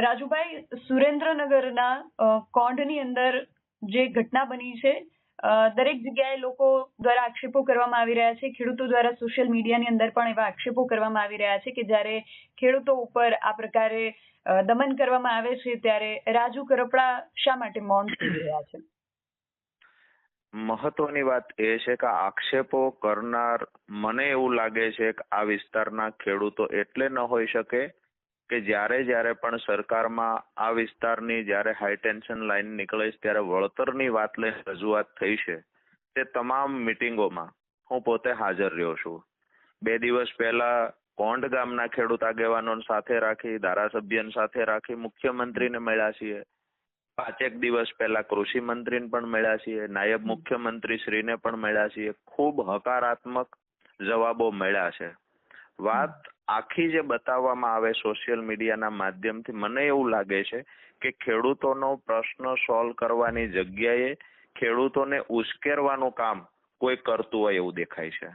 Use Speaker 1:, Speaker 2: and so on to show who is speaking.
Speaker 1: રાજુભાઈ, સુરેન્દ્રનગરના કોંઢની અંદર જે ઘટના બની છે, દરેક જગ્યાએ લોકો દ્વારા આક્ષેપો કરવામાં આવી રહ્યા છે. ખેડૂતો દ્વારા સોશિયલ મીડિયાની અંદર પણ એવા આક્ષેપો કરવામાં આવી રહ્યા છે કે જ્યારે ખેડૂતો ઉપર આ પ્રકારે દમન કરવામાં આવે છે ત્યારે રાજુ કરપડા શા માટે મૌન થઈ રહ્યા છે?
Speaker 2: મહત્વની વાત એ છે કે આક્ષેપો કરનાર, મને એવું લાગે છે કે આ વિસ્તારના ખેડૂતો એટલે ન હોઈ શકે કે જ્યારે પણ સરકારમાં આ વિસ્તારની જ્યારે હાઈ ટેન્શન લાઈન નીકળે છે ત્યારે વળતરની વાત લઈને રજૂઆત થઈ છે. તે તમામ મિટિંગોમાં હું પોતે હાજર રહ્યો છું. 2 દિવસ પહેલા કોંઢ ગામના ખેડૂત આગેવાનો સાથે રાખી, ધારાસભ્યને સાથે રાખી મુખ્યમંત્રીને મળ્યા છીએ. 5 દિવસ પહેલા કૃષિ મંત્રીને પણ મળ્યા છીએ, નાયબ મુખ્યમંત્રી શ્રીને પણ મળ્યા છીએ. ખૂબ હકારાત્મક જવાબો મળ્યા છે. વાત આખી જે બતાવવામાં આવે સોશિયલ મીડિયાના માધ્યમથી, મને એવું લાગે છે કે ખેડૂતોનો પ્રશ્ન સોલ્વ કરવાની જગ્યાએ ખેડૂતોને ઉશ્કેરવાનું કામ કોઈ કરતું હોય એવું દેખાય છે.